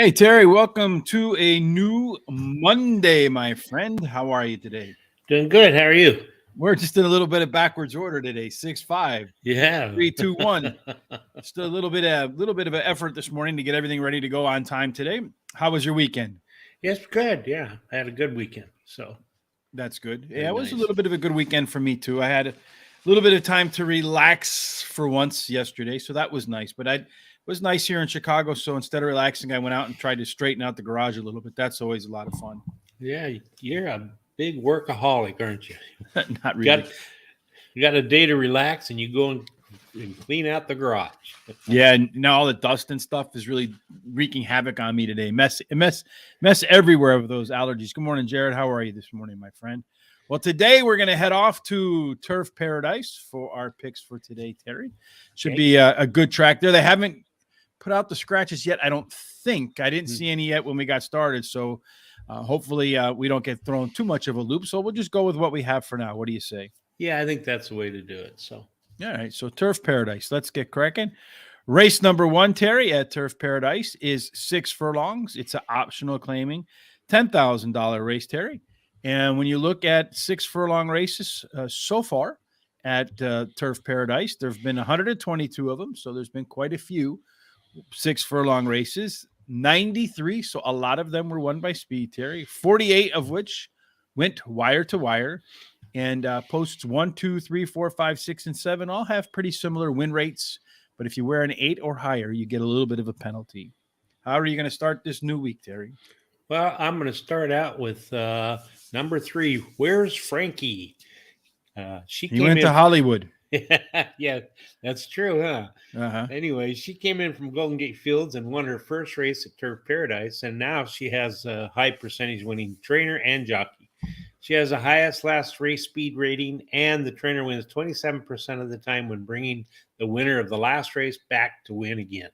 Hey, Terry, welcome to a new Monday, my friend. How are you today? Doing good. How are you? We're just in a little bit of backwards order today. 6-5, Yeah. 3-2-1. Just a little bit of an effort this morning to get everything ready to go on time today. How was your weekend? Yes, good. Yeah. I had a good weekend. So That's good. Yeah, very it was a nice. little bit of a good weekend for me too. I had a little bit of time to relax for once yesterday, so that was nice. But it was nice here in Chicago, so instead of relaxing, I went out and tried to straighten out the garage a little bit. That's always a lot of fun. Yeah, you're a big workaholic, aren't you? Not really. Got you got a day to relax and you go and clean out the garage. Yeah, and now all the dust and stuff is really wreaking havoc on me today. Mess everywhere with those allergies. Good morning, Jared. How are you this morning, my friend? Well, today we're going to head off to Turf Paradise for our picks for today, Terry. Should Okay. be a good track there. They haven't put out the scratches yet, I don't think. I didn't Hmm. see any yet when we got started, so hopefully we don't get thrown too much of a loop. So we'll just go with what we have for now. What do you say? Yeah, I think that's the way to do it. So All right, so Turf Paradise. Let's get cracking. Race number one, Terry, at Turf Paradise is 6 furlongs. It's an optional claiming $10,000 race, Terry. And when you look at 6 furlong races so far at Turf Paradise, there have been 122 of them. So there's been quite a few 6 furlong races, 93. So a lot of them were won by speed, Terry, 48 of which went wire to wire. And posts 1, 2, 3, 4, 5, 6, and 7 all have pretty similar win rates. But if you wear an 8 or higher, you get a little bit of a penalty. How are you going to start this new week, Terry? well, I'm going to start out with number 3. Where's Frankie? She He came went to in. Hollywood. Yeah, that's true, huh? Uh-huh. Anyway, she came in from Golden Gate Fields and won her first race at Turf Paradise, and now she has a high percentage winning trainer and jockey. She has the highest last race speed rating, and the trainer wins 27% of the time when bringing the winner of the last race back to win again.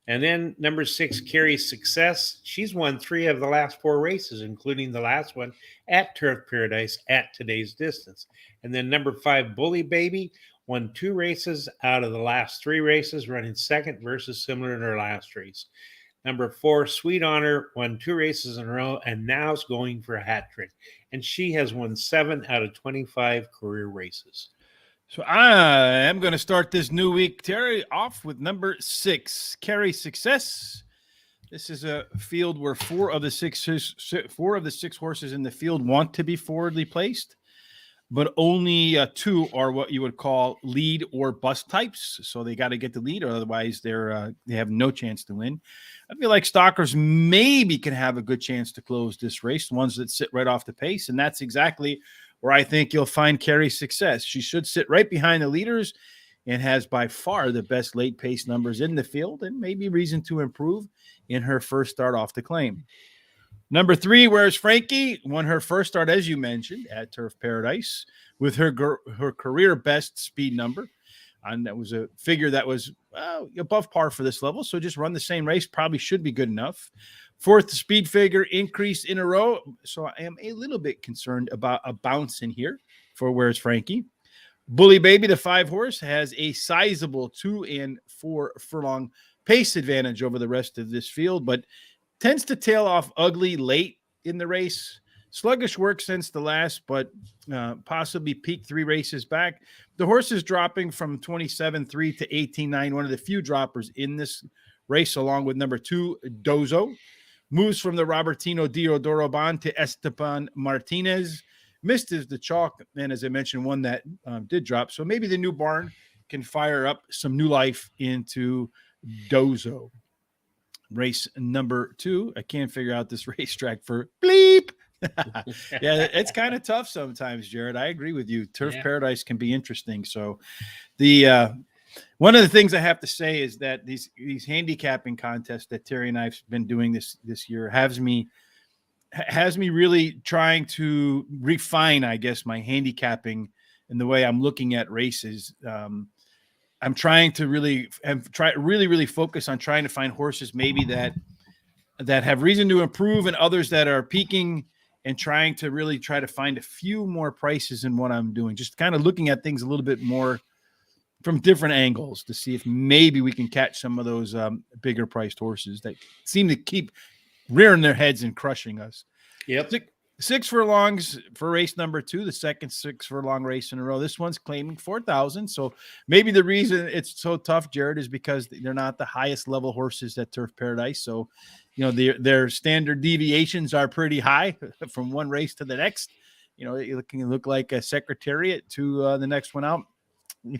And then number 6, Carrie Success. She's won 3 of the last 4 races, including the last one at Turf Paradise at today's distance. And then number 5, Bully Baby, won 2 races out of the last 3 races, running second versus similar in her last race. Number 4, Sweet Honor, won 2 races in a row and now is going for a hat trick. And she has won 7 out of 25 career races. So I am going to start this new week, Terry, off with number 6, Carry Success. This is a field where four of the six horses in the field want to be forwardly placed, but only 2 are what you would call lead or bust types. So they got to get the lead, or otherwise they have no chance to win. I feel like stalkers maybe can have a good chance to close this race, the ones that sit right off the pace, and that's exactly where I think you'll find Carrie Success. She should sit right behind the leaders and has by far the best late pace numbers in the field, and maybe reason to improve in her first start off the claim. Number 3, Where's Frankie? Won her first start, as you mentioned, at Turf Paradise with her career best speed number. And that was a figure that was above par for this level. So just run the same race. Probably should be good enough. 4th speed figure increase in a row. So I am a little bit concerned about a bounce in here for Where's Frankie. Bully Baby, the 5 horse, has a sizable 2 and 4 furlong pace advantage over the rest of this field, but tends to tail off ugly late in the race. Sluggish work since the last, but possibly peaked 3 races back. The horse is dropping from 27-3 to 18-9, one of the few droppers in this race, along with number 2, Dozo. Moves from the Robertino Diodoro Bond to Esteban Martinez. Missed is the chalk, and as I mentioned, one that did drop. So maybe the new barn can fire up some new life into Dozo. Race number 2. I can't figure out this racetrack for bleep. Yeah, it's kind of tough sometimes, Jared. I agree with you. Turf Paradise can be interesting. So the one of the things I have to say is that these handicapping contests that Terry and I've been doing this year has me really trying to refine, I guess, my handicapping and the way I'm looking at races. I'm trying to really focus on trying to find horses maybe that have reason to improve and others that are peaking, and trying to really try to find a few more prices in what I'm doing. Just kind of looking at things a little bit more from different angles to see if maybe we can catch some of those bigger priced horses that seem to keep rearing their heads and crushing us. Yep. Six furlongs for race number 2, the second 6 furlong race in a row. This one's claiming 4,000. So maybe the reason it's so tough, Jared, is because they're not the highest level horses at Turf Paradise. So, their standard deviations are pretty high from one race to the next. It can look like a secretariat to the next one out.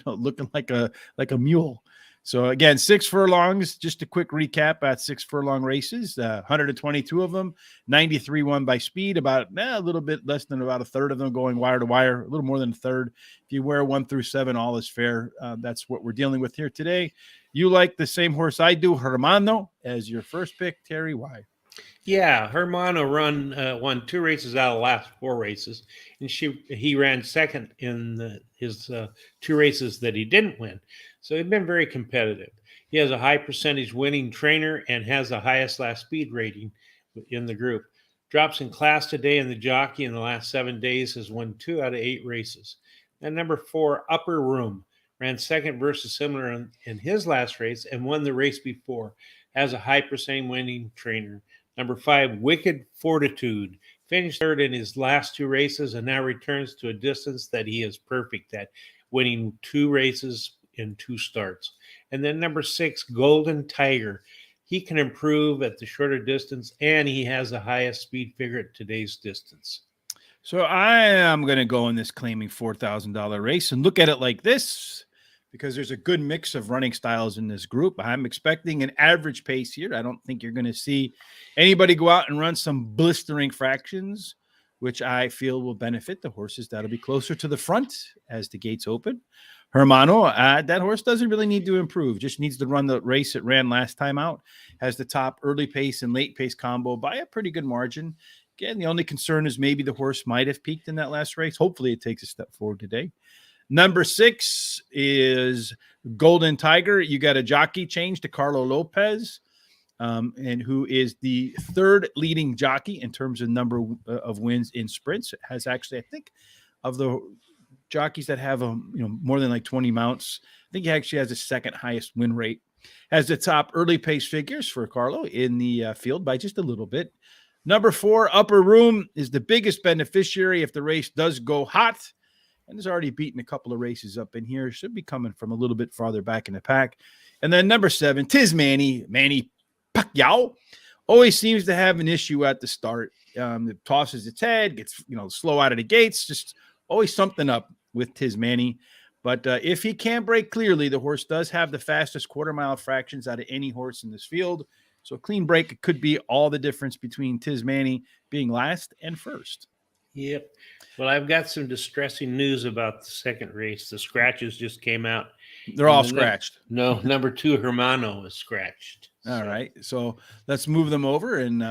Looking like a mule. So again, 6 furlongs. Just a quick recap at 6 furlong races. 122 of them, 93 won by speed. About a little bit less than about a third of them going wire to wire. A little more than a third. If you wear 1 through 7, all is fair. That's what we're dealing with here today. You like the same horse I do, Hermano, as your first pick, Terry. Why? Yeah, Hermano won 2 races out of the last 4 races, and he ran second in his 2 races that he didn't win. So he's been very competitive. He has a high percentage winning trainer and has the highest last speed rating in the group. Drops in class today, and the jockey in the last 7 days has won 2 out of 8 races. And number 4, Upper Room, ran second versus similar in his last race and won the race before. Has a high percentage winning trainer. Number 5, Wicked Fortitude, finished third in his last 2 races and now returns to a distance that he is perfect at, winning 2 races in 2 starts. And then number 6, Golden Tiger. He can improve at the shorter distance, and he has the highest speed figure at today's distance. So I am going to go in this claiming $4,000 race and look at it like this, because there's a good mix of running styles in this group. I'm expecting an average pace here. I don't think you're going to see anybody go out and run some blistering fractions, which I feel will benefit the horses that'll be closer to the front as the gates open. Hermano, that horse doesn't really need to improve, just needs to run the race it ran last time out. Has the top early pace and late pace combo by a pretty good margin. Again, the only concern is maybe the horse might have peaked in that last race. Hopefully it takes a step forward today. Number 6 is Golden Tiger. You got a jockey change to Carlo Lopez, and who is the 3rd leading jockey in terms of number of wins in sprints. It has actually, I think, of the jockeys that have more than like 20 mounts, I think he actually has the 2nd highest win rate. Has the top early pace figures for Carlo in the field by just a little bit. Number 4, Upper Room, is the biggest beneficiary if the race does go hot, and has already beaten a couple of races up in here. Should be coming from a little bit farther back in the pack. And then number 7, Manny Pacquiao, always seems to have an issue at the start. It tosses its head, gets slow out of the gates, just always something up with Manny. But if he can break clearly, the horse does have the fastest quarter-mile fractions out of any horse in this field. So a clean break could be all the difference between Manny being last and first. Yep. Well, I've got some distressing news about the second race. The scratches just came out. They're all scratched. No, number 2, Hermano, is scratched. All right. So let's move them over, and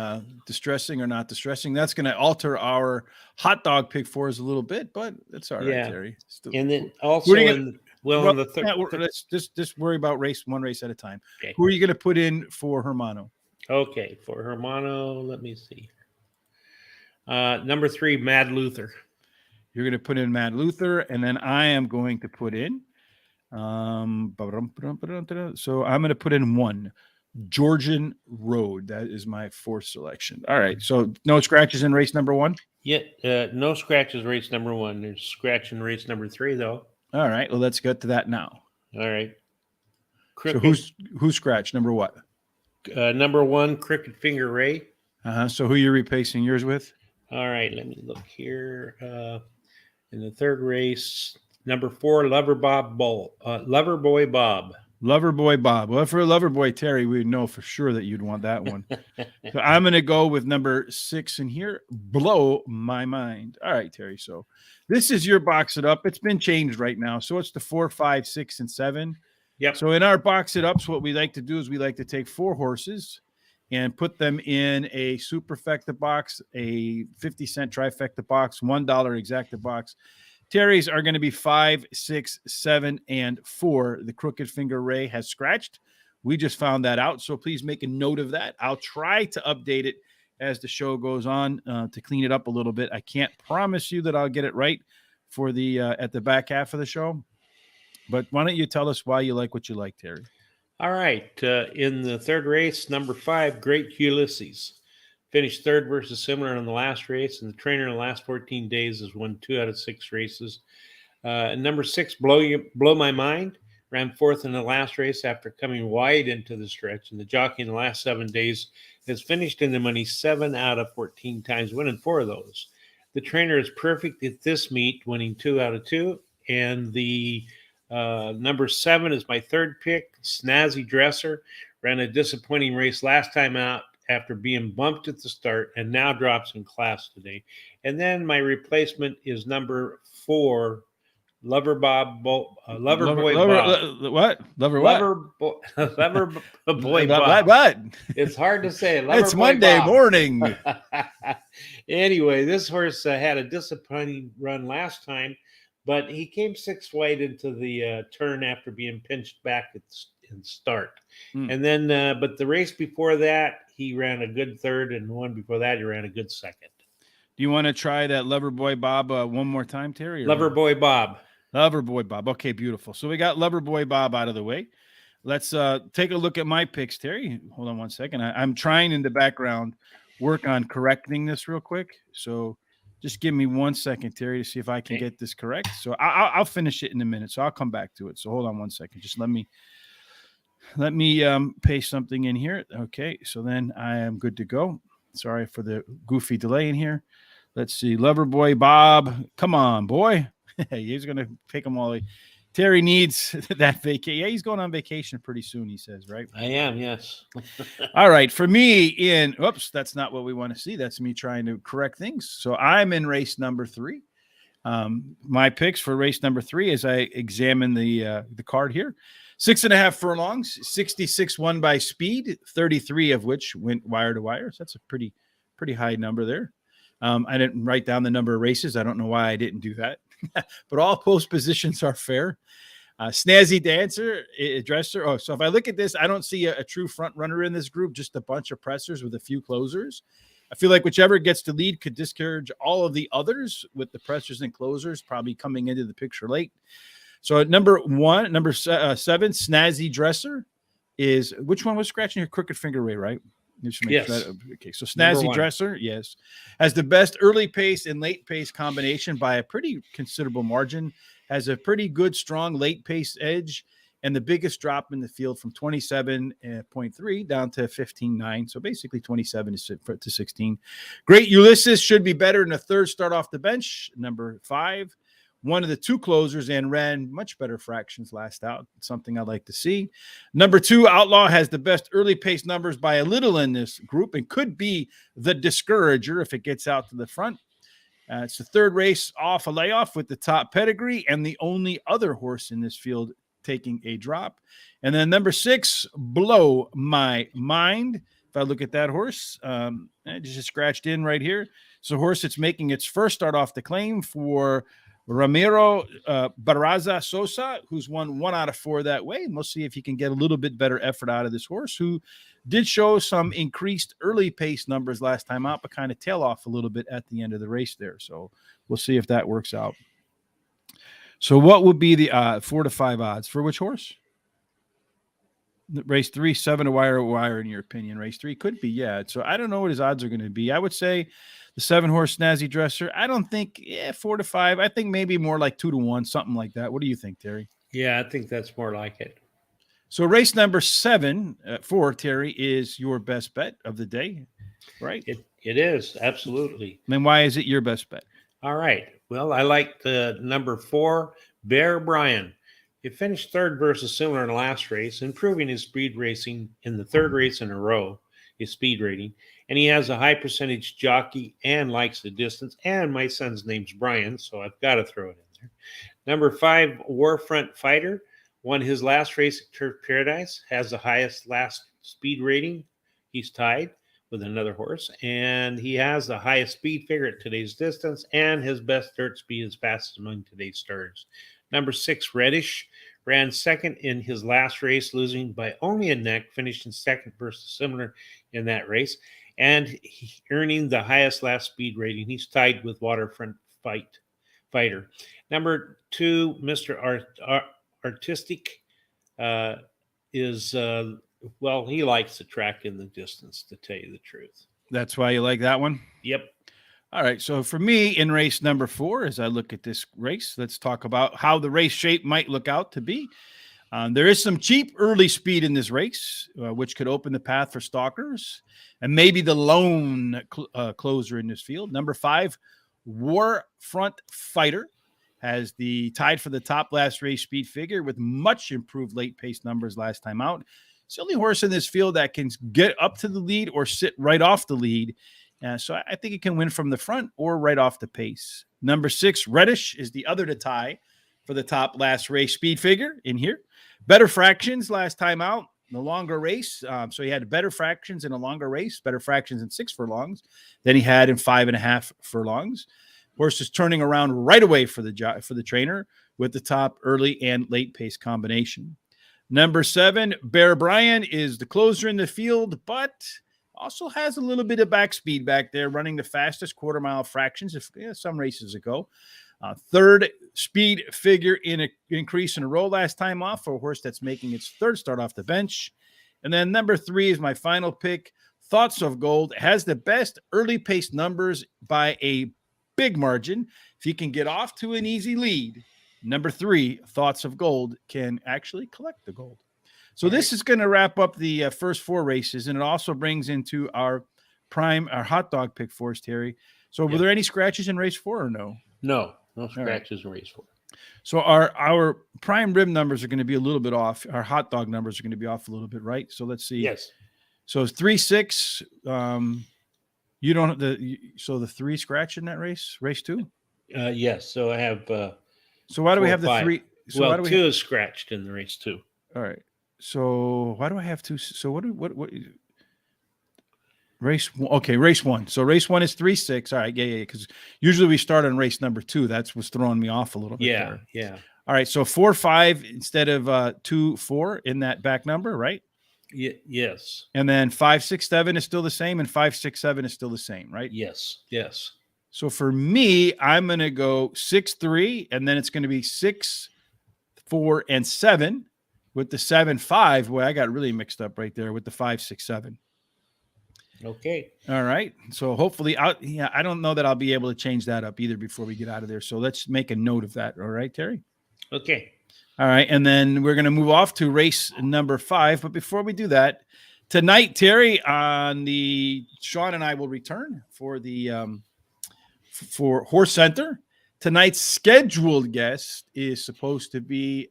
distressing or not distressing. That's going to alter our hot dog pick for us a little bit, but it's all right, Terry. And then also in the third. Yeah, let's just worry about one race at a time. Okay. Who are you going to put in for Hermano? Okay. For Hermano, let me see. Number 3, Mad Luther. You're going to put in Mad Luther, and then I am going to put in so I'm going to put in 1, Georgian Road. That is my 4th selection. All right. So no scratches in race number 1? Yeah, no scratches race number 1. There's scratch in race number 3, though. All right. Well, let's get to that now. All right. So who's scratched? Number what? Number 1, Crooked Finger Ray. So who are you replacing yours with? All right. Let me look here. In the 3rd race, number 4, Loverboy Bob. Loverboy Bob. Well, for Loverboy Terry, we know for sure that you'd want that one. So I'm going to go with number 6 in here. Blow My Mind. All right, Terry. So this is your box it up. It's been changed right now. So it's the 4, 5, 6, and 7. Yep. So in our box it ups, what we like to do is we like to take 4 horses and put them in a superfecta box, a 50-cent trifecta box, $1 exacta box. Terry's are going to be 5, 6, 7, and 4. The Crooked Finger Ray has scratched. We just found that out, so please make a note of that. I'll try to update it as the show goes on to clean it up a little bit. I can't promise you that I'll get it right for the at the back half of the show. But why don't you tell us why you like what you like, Terry? All right. In the third race, number 5, Great Ulysses. Finished third versus similar in the last race, and the trainer in the last 14 days has won 2 out of 6 races. And number 6, Blow My Mind, ran fourth in the last race after coming wide into the stretch. And the jockey in the last 7 days has finished in the money 7 out of 14 times, winning 4 of those. The trainer is perfect at this meet, winning 2 out of 2. And the number 7 is my third pick, Snazzy Dresser. Ran a disappointing race last time out after being bumped at the start and now drops in class today. And then my replacement is number 4, Lover Bob, Lover Boy Bob. What? Lover what? Lover Boy What? Bob. It's hard to say. Lover It's Boy Monday Bob. morning. Anyway, this horse had a disappointing run last time, but he came 6th wide into the turn after being pinched back in start. And then, but the race before that, he ran a good third, and the one before that, he ran a good second. Do you want to try that Lover Boy Bob one more time, Terry? Lover Boy Bob. Lover Boy Bob. Okay, beautiful. So we got Lover Boy Bob out of the way. Let's take a look at my picks, Terry. Hold on one second. I'm trying in the background work on correcting this real quick. So just give me 1 second, Terry, to see if I can get this correct. So I'll finish it in a minute. So I'll come back to it. So hold on 1 second. Just let me paste something in here. Okay, so then I am good to go. Sorry for the goofy delay in here. Let's see. Lover Boy Bob. Come on, boy. He's going to pick them all. Terry needs that vacation. Yeah, he's going on vacation pretty soon, he says, right? I am, yes. All right. For me, oops, that's not what we want to see. That's me trying to correct things. So I'm in race number 3. My picks for race number 3 as I examine the card here. 6.5 furlongs, 66 won by speed, 33 of which went wire to wire. So that's a pretty high number there. I didn't write down the number of races. I don't know why I didn't do that, but all post positions are fair. Snazzy Dresser. Oh, so if I look at this, I don't see a true front runner in this group, just a bunch of pressers with a few closers. I feel like whichever gets to lead could discourage all of the others, with the pressers and closers probably coming into the picture late. So at number 7, Snazzy Dresser is, which one was scratching your crooked finger, Ray, right? Yes. Okay, so Snazzy Dresser, yes, has the best early pace and late pace combination by a pretty considerable margin, has a pretty good, strong late pace edge, and the biggest drop in the field from 27.3 down to 15.9. So basically 27 to 16. Great Ulysses should be better in a third start off the bench. Number 5. One of the 2 closers and ran much better fractions last out. Something I'd like to see. Number 2, Outlaw has the best early pace numbers by a little in this group and could be the discourager if it gets out to the front. It's the third race off a layoff with the top pedigree and the only other horse in this field taking a drop. And then number 6, Blow My Mind. If I look at that horse, I just scratched in right here. It's a horse that's making its first start off the claim for Ramiro Barraza Sosa, who's won 1 out of 4 that way. And we'll see if he can get a little bit better effort out of this horse, who did show some increased early pace numbers last time out, but kind of tail off a little bit at the end of the race there. So we'll see if that works out. So what would be the 4 to 5 odds for which horse? Race 3, 7 to wire, in your opinion. Race 3 could be, yeah. So I don't know what his odds are going to be. I would say the 7-horse Snazzy Dresser. I don't think 4 to 5. I think maybe more like 2 to 1, something like that. What do you think, Terry? Yeah, I think that's more like it. So race number 7 for Terry is your best bet of the day, right? It is, absolutely. And why is it your best bet? All right. Well, I like the number 4, Bear Bryan. He finished third versus similar in the last race, improving his speed racing in the third race in a row, his speed rating. And he has a high percentage jockey and likes the distance. And my son's name's Brian, so I've got to throw it in there. Number 5, Warfront Fighter, won his last race at Turf Paradise, has the highest last speed rating. He's tied with another horse, and he has the highest speed figure at today's distance, and his best dirt speed is fastest among today's starters. Number 6, Reddish, ran second in his last race, losing by only a neck, finished in second versus similar in that race, and earning the highest last speed rating. He's tied with Waterfront Fighter. Number 2, Mr. artistic. Is well, he likes the track in the distance, to tell you the truth. That's why you like that one? Yep. All right. So for me in race number 4, as I look at this race, let's talk about how the race shape might look out to be. There is some cheap early speed in this race, which could open the path for stalkers and maybe the lone closer in this field. Number 5, War Front Fighter has the tied for the top last race speed figure with much improved late pace numbers last time out. It's the only horse in this field that can get up to the lead or sit right off the lead. So I think it can win from the front or right off the pace. Number 6, Reddish, is the other to tie for the top last race speed figure in here. Better fractions last time out, the longer race. So he had better fractions in a longer race, better fractions in 6 furlongs than he had in 5.5 furlongs. Horse is turning around right away for the trainer with the top early and late pace combination. Number 7, Bear Bryan, is the closer in the field, but also has a little bit of back speed back there, running the fastest quarter mile fractions some races ago. Third speed figure in an increase in a row last time off for a horse that's making its third start off the bench. And then number 3 is my final pick. Thoughts of Gold has the best early pace numbers by a big margin. If he can get off to an easy lead, number 3, Thoughts of Gold, can actually collect the gold. So this is going to wrap up the first 4 races, and it also brings into our hot dog pick for us, Terry. So were there any scratches in race 4 or no? No scratches in race 4. So our prime rib numbers are going to be a little bit off. Our hot dog numbers are going to be off a little bit, right? So let's see. Yes. So it's 3-6. You don't the 3 scratch in that race 2? Yes. So I have. So why do we have the 5. 3? So well, why do we 2 is scratched in the race 2. All right. So why do I have 2? So what race 1? Okay, race 1. So race 1 is 3-6. All right, yeah. Because usually we start on race number 2. That's what's throwing me off a little bit. Yeah. All right, so 4-5 instead of 2-4 in that back number, right? Yes. And then 5-6-7 is still the same, and 5-6-7 is still the same, right? Yes. So for me, I'm going to go 6-3, and then it's going to be 6, 4, and 7 with the 7-5. Boy, I got really mixed up right there with the 5-6-7. Okay. All right. So hopefully, I don't know that I'll be able to change that up either before we get out of there. So let's make a note of that. All right, Terry? Okay. All right. And then we're going to move off to race number 5. But before we do that, tonight, Terry, Sean and I will return for the for Horse Center. Tonight's scheduled guest is supposed to be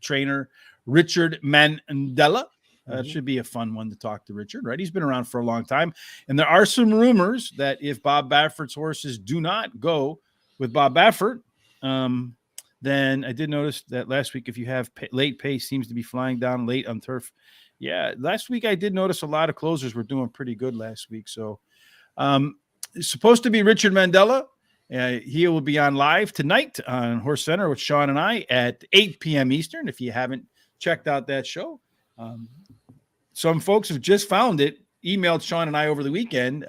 trainer Richard Mandela. It should be a fun one to talk to Richard, right? He's been around for a long time. And there are some rumors that if Bob Baffert's horses do not go with Bob Baffert, then I did notice that last week, if you have late pace, seems to be flying down late on turf. Yeah, last week I did notice a lot of closers were doing pretty good last week. So it's supposed to be Richard Mandela. He will be on live tonight on Horse Center with Sean and I at 8 p.m. Eastern. If you haven't checked out that show, some folks have just found it, emailed Sean and I over the weekend,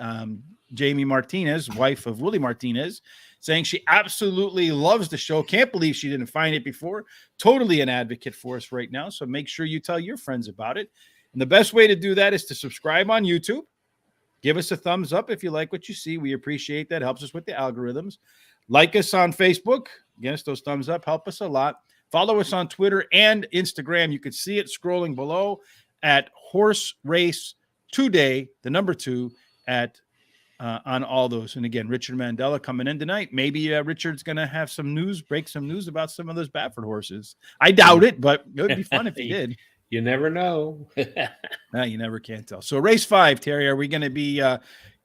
Jamie Martinez, wife of Willie Martinez, saying she absolutely loves the show. Can't believe she didn't find it before. Totally an advocate for us right now. So make sure you tell your friends about it. And the best way to do that is to subscribe on YouTube. Give us a thumbs up if you like what you see. We appreciate that. Helps us with the algorithms. Like us on Facebook. Yes, those thumbs up help us a lot. Follow us on Twitter and Instagram. You can see it scrolling below at Horse Race Today, the number 2 at on all those. And again, Richard Mandela coming in tonight. Maybe Richard's going to have some news, break some news about some of those Baffert horses. I doubt it, but it would be fun if he did. You never know. You never can tell. So race 5, Terry, are we going to be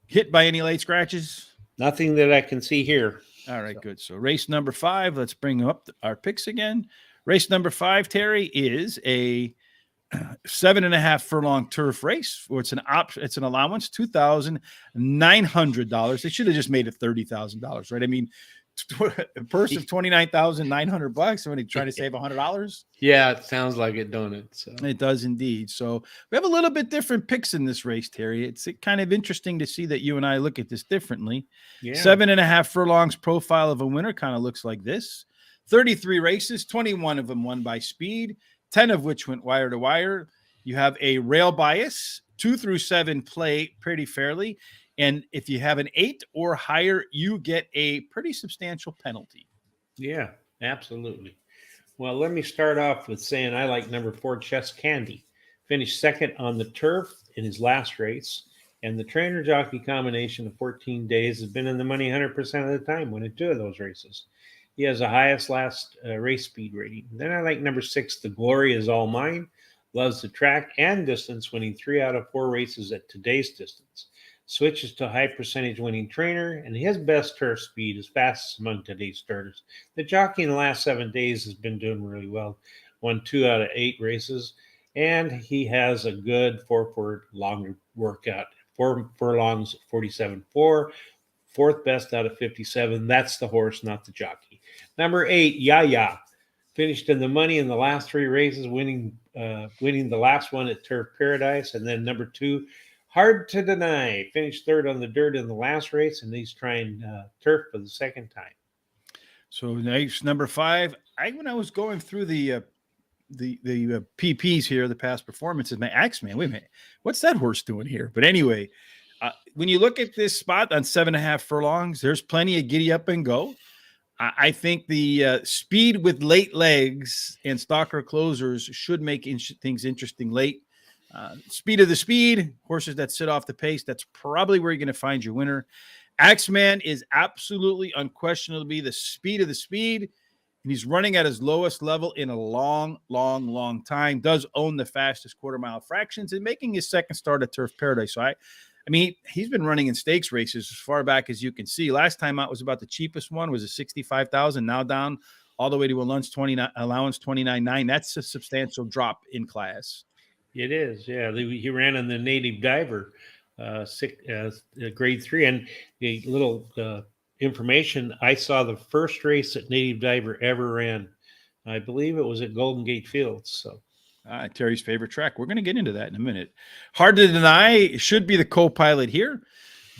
hit by any late scratches? Nothing that I can see here. All right, good. So race number 5, let's bring up our picks again. Race number 5, Terry, is a 7.5 furlong turf race. Or it's an allowance, $2,900. They should have just made it $30,000, right? I mean, a purse of $29,900. Somebody trying to save $100. Yeah, it sounds like it, don't it? So. It does indeed. So we have a little bit different picks in this race, Terry. It's kind of interesting to see that you and I look at this differently. Yeah. 7.5 furlongs profile of a winner kind of looks like this. 33 races, 21 of them won by speed, 10 of which went wire to wire. You have a rail bias. 2 through 7 play pretty fairly. And if you have an 8 or higher, you get a pretty substantial penalty. Yeah, absolutely. Well, let me start off with saying I like number 4, Chess Candy. Finished second on the turf in his last race. And the trainer jockey combination of 14 days has been in the money 100% of the time, winning 2 of those races. He has the highest last race speed rating. Then I like number 6, The Glory Is All Mine. Loves the track and distance, winning 3 out of 4 races at today's distance. Switches to high percentage winning trainer, and his best turf speed is fastest among today's starters. The jockey in the last 7 days has been doing really well. Won 2 out of 8 races, and he has a good 4-4 long workout. 4 furlongs, 47.4. 4th best out of 57. That's the horse, not the jockey. Number 8, Yaya. Finished in the money in the last 3 races, winning the last one at Turf Paradise. And then number 2, Hard to Deny. Finished 3rd on the dirt in the last race, and he's trying turf for the 2nd time. So next, number 5. When I was going through the PPs here, the past performances, my Axeman, wait a minute, what's that horse doing here? But anyway, when you look at this spot on 7.5 furlongs, there's plenty of giddy up and go. I think the speed with late legs and stalker closers should make things interesting late. Speed of the speed, horses that sit off the pace, that's probably where you're going to find your winner. Axeman is absolutely unquestionably the speed of the speed, and he's running at his lowest level in a long, long, long time. Does own the fastest quarter-mile fractions and making his 2nd start at Turf Paradise. So I mean, he's been running in stakes races as far back as you can see. Last time out was about the cheapest one, was a 65,000. Now down all the way to allowance 29.9. That's a substantial drop in class. It is, yeah. He ran in the Native Diver, grade 3. And the little information, I saw the first race that Native Diver ever ran. I believe it was at Golden Gate Fields. So. Terry's favorite track. We're going to get into that in a minute. Hard to Deny should be the co-pilot here,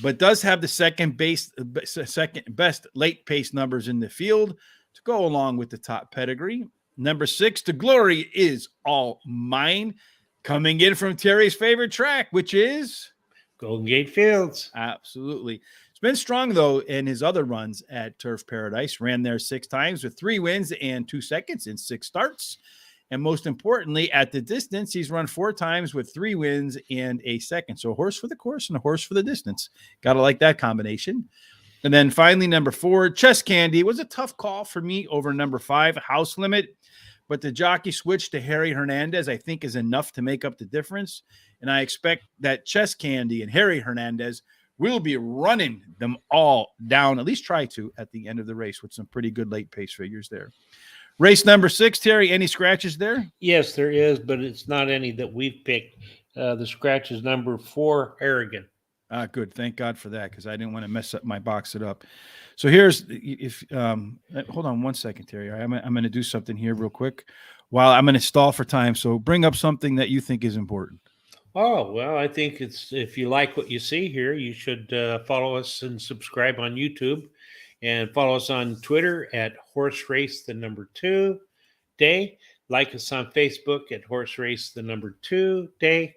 but does have the second best late pace numbers in the field to go along with the top pedigree. Number 6, The Glory Is All Mine, coming in from Terry's favorite track, which is Golden Gate Fields. Absolutely. It's been strong, though, in his other runs at Turf Paradise. Ran there 6 times with 3 wins and 2 seconds in 6 starts. And most importantly, at the distance, he's run 4 times with 3 wins and a second. So a horse for the course and a horse for the distance. Got to like that combination. And then finally, number 4, Chess Candy. Was a tough call for me over number 5, House Limit. But the jockey switch to Harry Hernandez, I think, is enough to make up the difference. And I expect that Chess Candy and Harry Hernandez will be running them all down, at least try to, at the end of the race with some pretty good late pace figures there. Race number 6, Terry, any scratches there? Yes, there is, but it's not any that we've picked. The scratch is number 4, Arrogant. Good. Thank God for that, because I didn't want to mess up my box it up. So here's, hold on one second, Terry. I'm going to do something here real quick while I'm going to stall for time. So bring up something that you think is important. Oh, well, I think if you like what you see here, you should follow us and subscribe on YouTube. And follow us on Twitter at Horse Race 2 Day. Like us on Facebook at Horse Race 2 Day.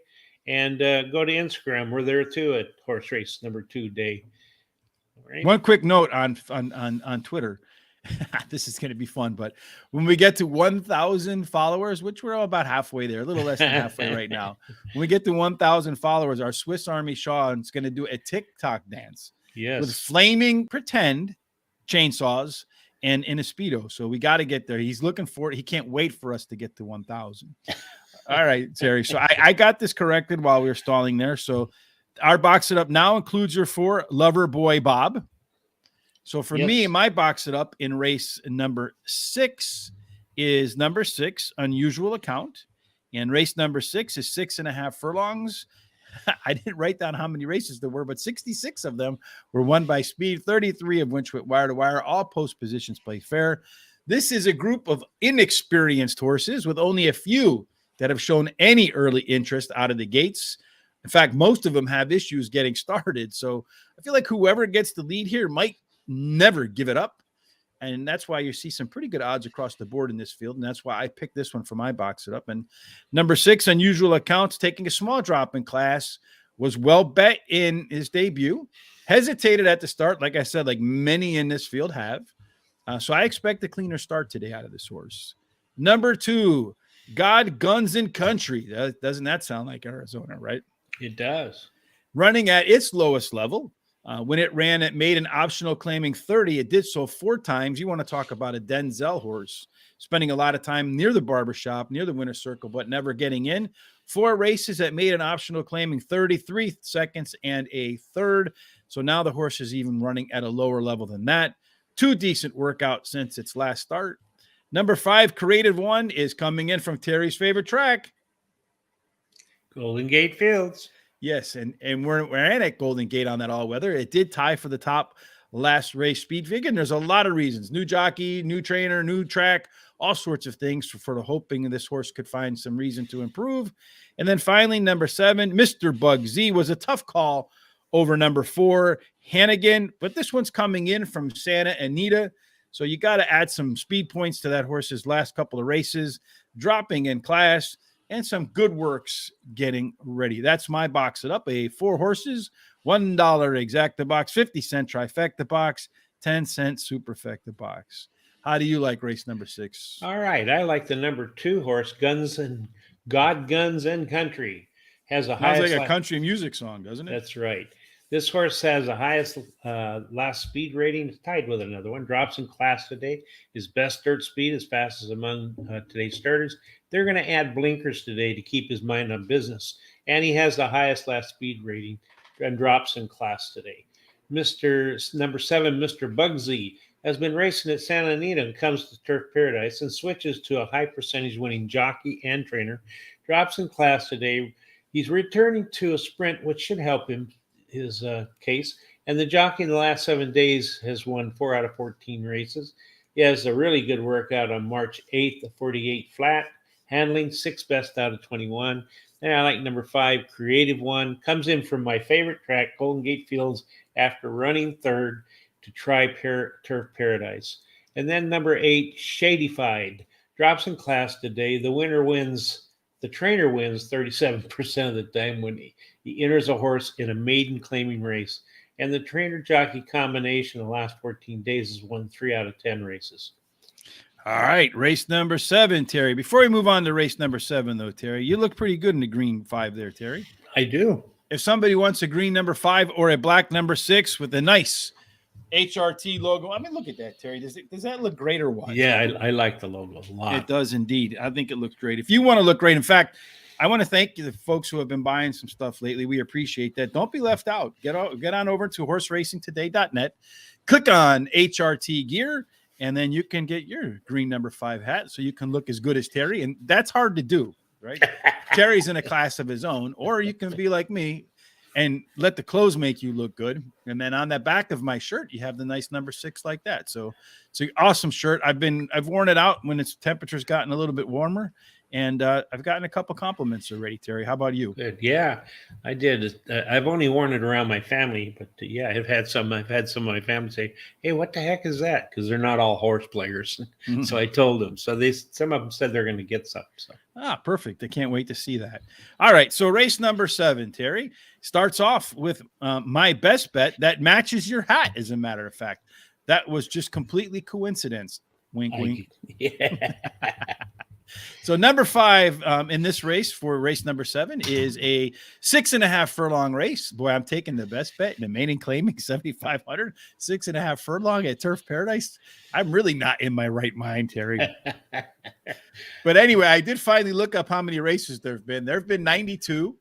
And go to Instagram. We're there too at Horse Race 2 Day. All right. One quick note on Twitter. This is going to be fun, but when we get to 1,000 followers, which we're all about halfway there, a little less than halfway right now. When we get to 1,000 followers, our Swiss Army Sean is going to do a TikTok dance. Yes. With flaming pretend chainsaws and in a Speedo. So we got to get there. He's looking for it. He can't wait for us to get to 1,000. All right, Terry. So I got this corrected while we were stalling there. So our box it up now includes your 4, Lover Boy Bob. So for me, my box it up in race number 6 is number 6, Unusual Account. And race number 6 is 6.5 furlongs. I didn't write down how many races there were, but 66 of them were won by speed, 33 of which went wire to wire. All post positions play fair. This is a group of inexperienced horses with only a few that have shown any early interest out of the gates. In fact, most of them have issues getting started. So I feel like whoever gets the lead here might never give it up. And that's why you see some pretty good odds across the board in this field. And that's why I picked this one for my box it up. And number 6, Unusual Accounts, taking a small drop in class, was well bet in his debut. Hesitated at the start, like I said, like many in this field have. So I expect a cleaner start today out of this horse. Number 2, God, Guns, and Country. Doesn't that sound like Arizona, right? It does. Running at its lowest level. When it ran, it made an optional claiming 30. It did so 4 times. You want to talk about a Denzel horse, spending a lot of time near the barbershop, near the winner's circle, but never getting in. 4 races that made an optional claiming 33 seconds and a third. So now the horse is even running at a lower level than that. 2 decent workouts since its last start. Number 5, Creative One, is coming in from Terry's favorite track, Golden Gate Fields. Yes, and we're in at Golden Gate on that all-weather. It did tie for the top last race speed figure, and there's a lot of reasons. New jockey, new trainer, new track, all sorts of things for the hoping this horse could find some reason to improve. And then finally, number 7, Mr. Bug Z, was a tough call over number 4, Hannigan, but this one's coming in from Santa Anita. So you got to add some speed points to that horse's last couple of races, dropping in class, and some good works getting ready. That's my box it up. A 4 horses, $1 exacta box, 50-cent trifecta box, 10-cent superfecta box. How do you like race number 6? All right. I like the number 2 horse, Guns and Country. Has a Sounds highest like a country music song, doesn't it? That's right. This horse has the highest last speed rating, tied with another one. Drops in class today. His best dirt speed is fastest among today's starters. They're going to add blinkers today to keep his mind on business. And he has the highest last speed rating and drops in class today. Number 7, Mr. Bugsy, has been racing at Santa Anita and comes to Turf Paradise and switches to a high percentage winning jockey and trainer. Drops in class today. He's returning to a sprint, which should help him his case. And the jockey in the last 7 days has won 4 out of 14 races. He has a really good workout on March 8th, the 48 flat, handling 6 best out of 21. And I like number 5, Creative One. Comes in from my favorite track, Golden Gate Fields, after running third to try Turf Paradise. And then number 8, Shadyfied. Drops in class today. The winner wins. The trainer wins 37% of the time when he enters a horse in a maiden claiming race. And the trainer jockey combination in the last 14 days has won 3 out of 10 races. All right, race number 7, Terry. Before we move on to race number 7, though, Terry, you look pretty good in the green 5 there, Terry. I do. If somebody wants a green number 5 or a black number 6 with a nice HRT logo, I mean, look at that, Terry. Does that look great or what? Yeah, I like the logo a lot. It does indeed. I think it looks great. If you want to look great, in fact, I want to thank the folks who have been buying some stuff lately. We appreciate that. Don't be left out. Get on over to horseracingtoday.net, click on HRT gear, and then you can get your green number 5 hat so you can look as good as Terry. And that's hard to do, right? Terry's in a class of his own, or you can be like me and let the clothes make you look good. And then on the back of my shirt, you have the nice number 6 like that. So it's an awesome shirt. I've worn it out when its temperature's gotten a little bit warmer, and I've gotten a couple compliments already, Terry. How about you? Good. Yeah, I did. I've only worn it around my family, but yeah, I've had some of my family say, "Hey, what the heck is that?" Because they're not all horse players. Mm-hmm. So I told them. So some of them said they're going to get some. So. Perfect. I can't wait to see that. All right. So race number 7, Terry, starts off with my best bet that matches your hat, as a matter of fact. That was just completely coincidence. Wink, wink. Yeah. So number 5 in this race for race number 7 is a 6.5 furlong race. Boy, I'm taking the best bet in the maiden claiming 7,500, 6.5 furlong at Turf Paradise. I'm really not in my right mind, Terry. But anyway, I did finally look up how many races there have been. There have been 92,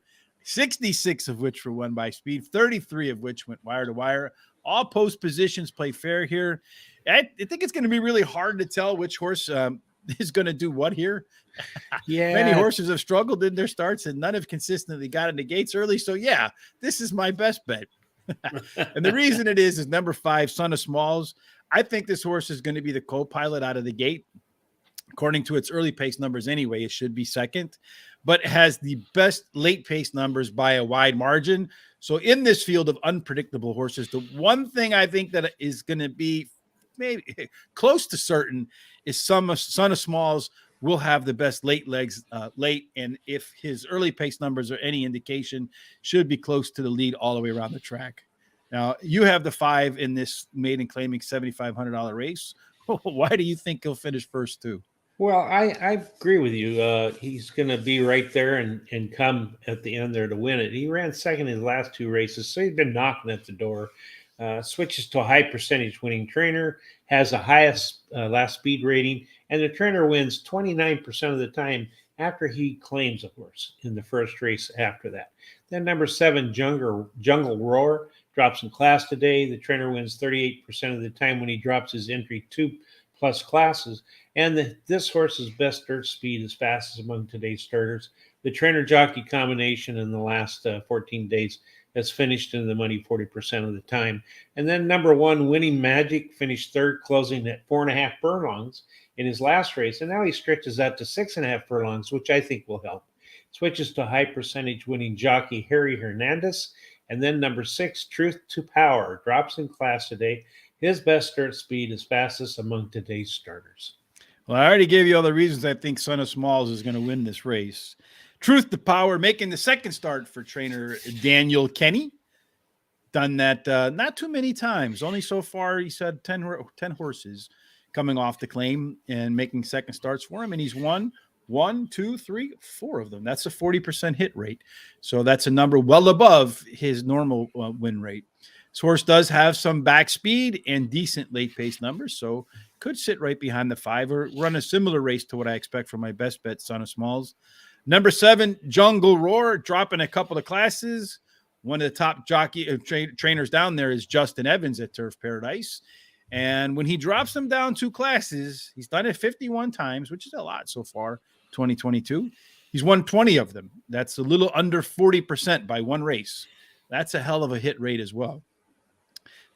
66 of which were won by speed, 33 of which went wire to wire. All post positions play fair here. I think it's going to be really hard to tell which horse is going to do what here. Yeah. Many horses have struggled in their starts and none have consistently got into gates early. So yeah, this is my best bet. And the reason it is number 5, Son of Smalls. I think this horse is going to be the co-pilot out of the gate. According to its early pace numbers anyway, it should be second, but has the best late pace numbers by a wide margin. So in this field of unpredictable horses, the one thing I think that is going to be maybe close to certain is Son of Smalls will have the best late legs late. And if his early pace numbers are any indication, should be close to the lead all the way around the track. Now, you have the 5 in this maiden claiming $7,500 race. Why do you think he'll finish first, too? Well, I agree with you. He's going to be right there and come at the end there to win it. He ran second in his last 2 races, so he's been knocking at the door. Switches to a high percentage winning trainer, has the highest last speed rating, and the trainer wins 29% of the time after he claims a horse in the first race after that. Then number 7, Jungle Roar, drops in class today. The trainer wins 38% of the time when he drops his entry 2+ classes. And this horse's best dirt speed is fastest among today's starters. The trainer jockey combination in the last 14 days has finished in the money 40% of the time. And then number 1, Winning Magic, finished third, closing at 4.5 furlongs in his last race. And now he stretches that to 6.5 furlongs, which I think will help. Switches to high percentage winning jockey Harry Hernandez. And then number 6, Truth to Power, drops in class today. His best start speed is fastest among today's starters. Well, I already gave you all the reasons I think Son of Smalls is going to win this race. Truth to Power, making the second start for trainer Daniel Kenny. Done that not too many times. Only so far, he said 10 horses coming off the claim and making second starts for him. And he's won 1, 2, 3, 4 of them. That's a 40% hit rate. So that's a number well above his normal win rate. This horse does have some back speed and decent late pace numbers, so could sit right behind the 5 or run a similar race to what I expect from my best bet, Son of Smalls. Number 7, Jungle Roar, dropping a couple of classes. One of the top trainers down there is Justin Evans at Turf Paradise. And when he drops them down 2 classes, he's done it 51 times, which is a lot so far, 2022. He's won 20 of them. That's a little under 40% by one race. That's a hell of a hit rate as well.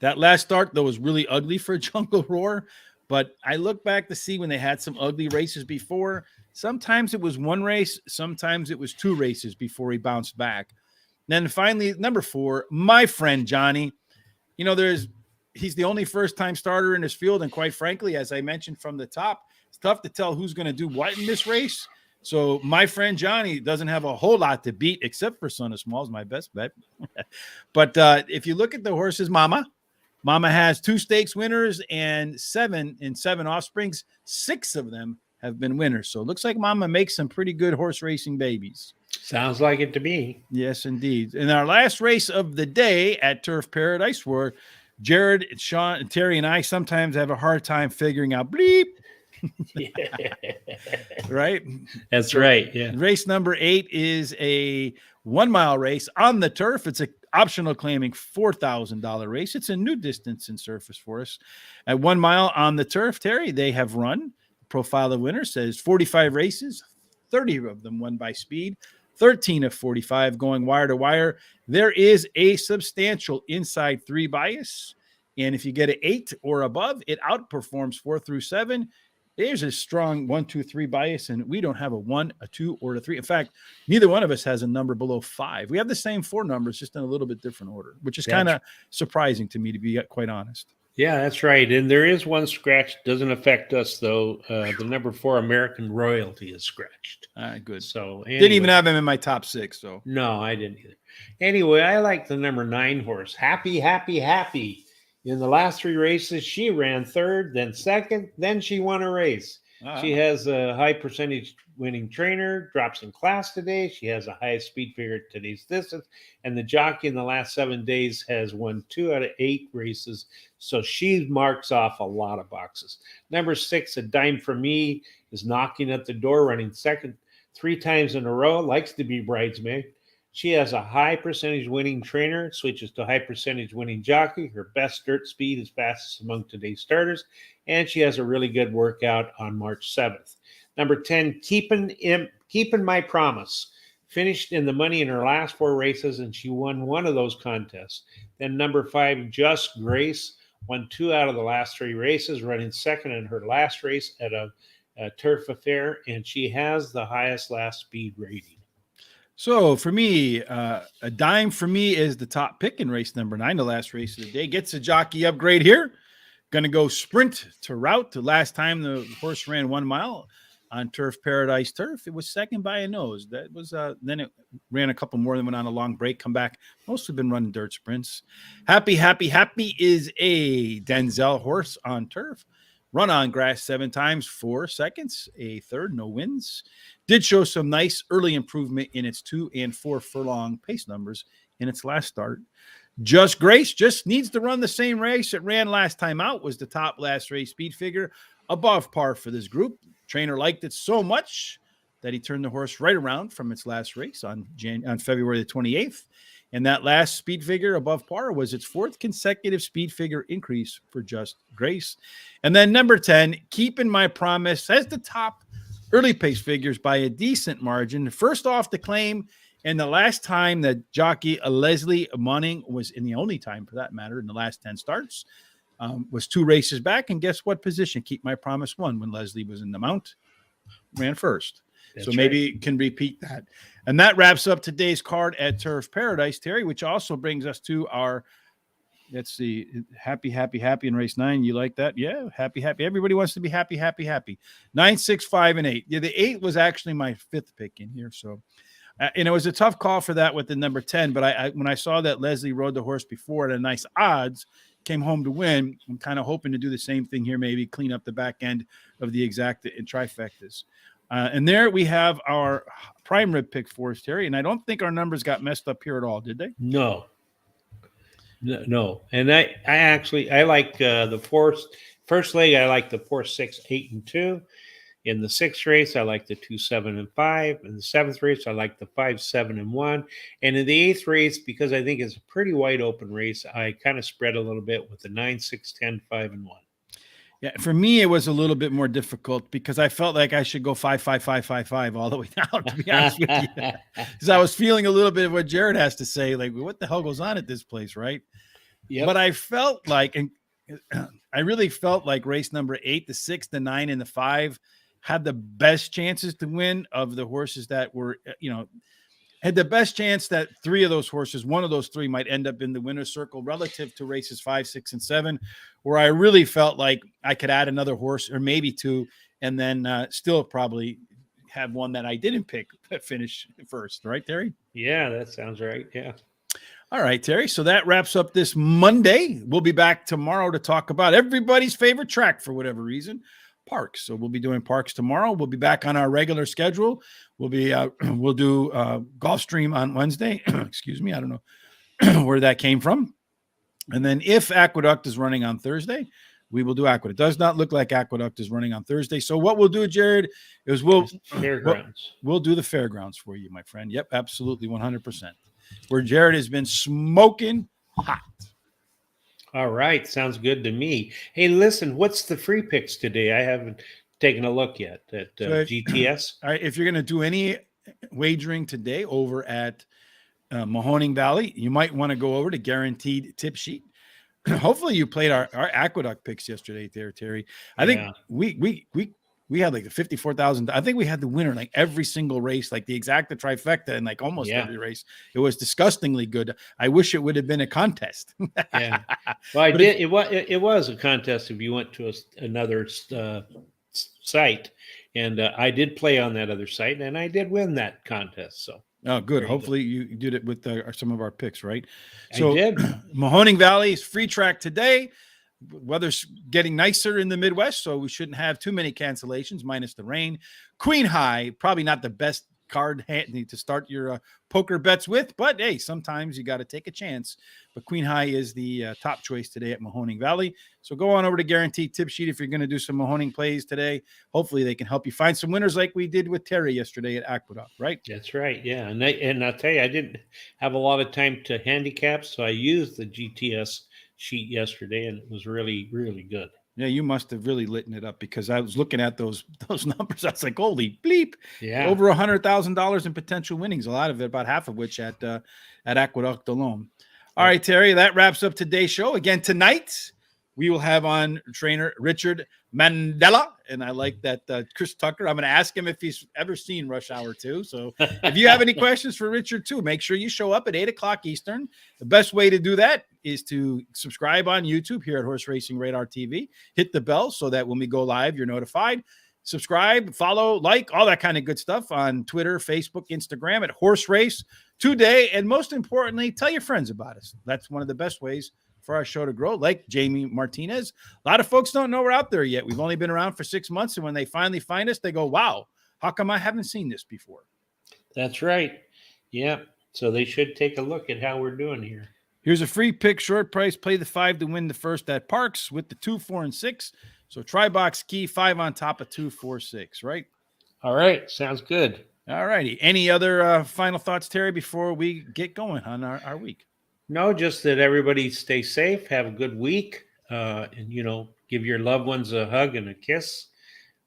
That last start, though, was really ugly for Jungle Roar. But I look back to see when they had some ugly races before. Sometimes it was 1 race. Sometimes it was 2 races before he bounced back. Then finally, number 4, my friend Johnny. You know, he's the only first-time starter in his field. And quite frankly, as I mentioned from the top, it's tough to tell who's going to do what in this race. So my friend Johnny doesn't have a whole lot to beat except for Son of Smalls, my best bet. But if you look at the horse's Mama has 2 stakes winners and 7 offsprings. 6 of them have been winners. So it looks like Mama makes some pretty good horse racing babies. Sounds like it to me. Yes, indeed. In our last race of the day at Turf Paradise, where Jared, Sean, and Terry and I sometimes have a hard time figuring out bleep. Right? That's right. Yeah. Race number 8 is a 1-mile race on the turf. It's a optional claiming $4,000 race. It's a new distance in surface for us. At 1 mile on the turf, Terry, they have run. Profile of winner says 45 races, 30 of them won by speed, 13 of 45 going wire to wire. There is a substantial inside 3 bias. And if you get an 8 or above, it outperforms 4 through 7. There's a strong 1, 2, 3 bias, and we don't have a 1, a 2, or a 3. In fact, neither one of us has a number below 5. We have the same 4 numbers, just in a little bit different order, which is kind of surprising to me, to be quite honest. Yeah, that's right. And there is one scratch. Doesn't affect us, though. The number 4 American Royalty is scratched. Good. So anyway. Didn't even have him in my top 6. So no, I didn't either. Anyway, I like the number 9 horse, Happy, Happy, Happy. In the last 3 races, she ran 3rd, then 2nd, then she won a race. She has a high percentage winning trainer, drops in class today. She has a highest speed figure at today's distance. And the jockey in the last 7 days has won 2 out of 8 races. So she marks off a lot of boxes. Number 6, A Dime for Me, is knocking at the door, running second 3 times in a row, likes to be bridesmaid. She has a high percentage winning trainer, switches to high percentage winning jockey. Her best dirt speed is fastest among today's starters, and she has a really good workout on March 7th. Number 10, Keeping My Promise, finished in the money in her last 4 races, and she won 1 of those contests. Then number 5, Just Grace, won 2 out of the last 3 races, running second in her last race at a turf affair, and she has the highest last speed rating. So for me, A Dime for Me is the top pick in race number 9, the last race of the day. Gets a jockey upgrade here. Going to go sprint to route. The last time the horse ran 1 mile on Turf Paradise Turf, it was second by a nose. That was then it ran a couple more, then went on a long break, come back. Mostly been running dirt sprints. Happy is a Denzel horse on turf. Run on grass 7 times, 4 seconds, a third, no wins. Did show some nice early improvement in its 2 and 4 furlong pace numbers in its last start. Just Grace just needs to run the same race it ran last time out, was the top last race speed figure, above par for this group. Trainer liked it so much that he turned the horse right around from its last race on February the 28th. And that last speed figure above par was its 4th consecutive speed figure increase for Just Grace. And then number 10, Keeping My Promise, has the top early pace figures by a decent margin. First off the claim, and the last time that jockey Leslie Munning was, in the only time for that matter, in the last 10 starts, was 2 races back. And guess what position Keep My Promise won when Leslie was in the mount? Ran first. That's so maybe can repeat that. And that wraps up today's card at Turf Paradise, Terry, which also brings us to our, let's see, happy in race 9. You like that? Yeah, happy. Everybody wants to be happy. 9, 6, 5, and 8. Yeah, the 8 was actually my 5th pick in here. So, and it was a tough call for that with the number 10. But I when I saw that Leslie rode the horse before at a nice odds, came home to win, I'm kind of hoping to do the same thing here, maybe clean up the back end of the exacta and trifectas. And there we have our prime rib pick for us, Terry. And I don't think our numbers got messed up here at all, did they? No. And I like the first leg. I like the 4, 6, 8, and 2. In the 6th race, I like the 2, 7, and 5. In the 7th race, I like the 5, 7, and 1. And in the 8th race, because I think it's a pretty wide open race, I kind of spread a little bit with the 9, 6, 10, 5, and 1. Yeah, for me, it was a little bit more difficult because I felt like I should go 5, 5, 5, 5, 5 all the way down, to be honest with you. Because I was feeling a little bit of what Jared has to say, like, what the hell goes on at this place, right? Yeah. But I felt like, and I really felt like race number 8, the 6, the 9, and the 5 had the best chances to win of the horses that were, had the best chance that 3 of those horses, one of those 3 might end up in the winner's circle relative to races 5, 6, and 7, where I really felt like I could add another horse or maybe 2, and then still probably have one that I didn't pick that finish first. Right, Terry? Yeah, that sounds right. Yeah. All right, Terry. So that wraps up this Monday. We'll be back tomorrow to talk about everybody's favorite track for whatever reason, Parks. So we'll be doing Parks tomorrow. We'll be back on our regular schedule. We'll do Gulfstream on Wednesday. Excuse me. I don't know where that came from. And then if Aqueduct is running on Thursday, we will do Aqueduct. It does not look like Aqueduct is running on Thursday. So what we'll do, Jared, is we'll do the fairgrounds for you, my friend. Yep, absolutely, 100%. Where Jared has been smoking hot. All right. Sounds good to me. Hey, listen, what's the free picks today? I haven't taken a look yet at GTS. All right. If you're going to do any wagering today over at Mahoning Valley, you might want to go over to Guaranteed Tip Sheet. Hopefully you played our Aqueduct picks yesterday there, Terry. I think we had like the 54,000. I think we had the winner like every single race, like the exacta trifecta, and like almost every race. It was disgustingly good. I wish it would have been a contest. Yeah. Well, it was a contest if you went to another site, and I did play on that other site, and I did win that contest. So. Oh, good. Hopefully you did it with some of our picks, right? So, I did. Mahoning Valley is free track today. Weather's getting nicer in the Midwest, so we shouldn't have too many cancellations, minus the rain. Queen High, probably not the best card to start your poker bets with, but hey, sometimes you got to take a chance. But Queen High is the top choice today at Mahoning Valley. So go on over to Guaranteed Tip Sheet if you're going to do some Mahoning plays today. Hopefully they can help you find some winners like we did with Terry yesterday at Aqueduct, right? That's right. Yeah. And I'll tell you, I didn't have a lot of time to handicap, so I used the GTS sheet yesterday, and it was really, really good. Yeah, you must have really lit it up because I was looking at those numbers. I was like, holy bleep. Yeah. Over $100,000 in potential winnings, a lot of it, about half of which at Aqueduct alone. All right, Terry, that wraps up today's show. Again, tonight, we will have on trainer Richard Mandela. And I like that Chris Tucker. I'm going to ask him if he's ever seen Rush Hour 2. So if you have any questions for Richard too, make sure you show up at 8 o'clock Eastern. The best way to do that is to subscribe on YouTube here at Horse Racing Radar TV. Hit the bell so that when we go live, you're notified. Subscribe, follow, like, all that kind of good stuff on Twitter, Facebook, Instagram at Horse Race Today. And most importantly, tell your friends about us. That's one of the best ways for our show to grow, like Jamie Martinez. A lot of folks don't know we're out there yet. We've only been around for 6 months, and when they finally find us, they go, wow, how come I haven't seen this before? That's right. Yeah. So they should take a look at how we're doing here. Here's a free pick, short price. Play the 5 to win the first at Parks with the 2, 4, and 6. So try box key 5 on top of 2, 4, 6, right? All right. Sounds good. All righty. Any other final thoughts, Terry, before we get going on our week? No, just that everybody stay safe, have a good week, and, give your loved ones a hug and a kiss.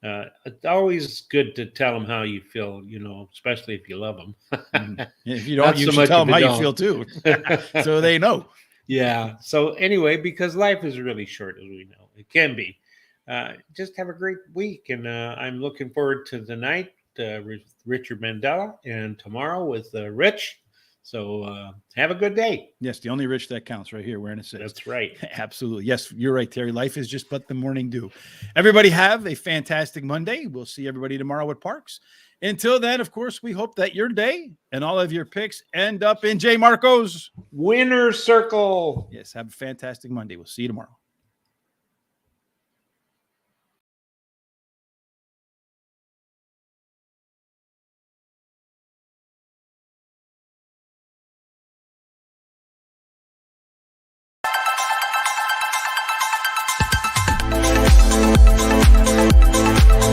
It's always good to tell them how you feel, especially if you love them. If you don't, you should tell them how you feel too, so they know. Yeah. So anyway, because life is really short, as we know, it can be. Just have a great week, and I'm looking forward to tonight with Richard Mandela and tomorrow with Rich. So have a good day. Yes, the only Rich that counts right here, wearing a 6. That's right. Absolutely. Yes, you're right, Terry. Life is just but the morning dew. Everybody have a fantastic Monday. We'll see everybody tomorrow at Parks. Until then, of course, we hope that your day and all of your picks end up in J. Marco's winner's circle. Yes, have a fantastic Monday. We'll see you tomorrow.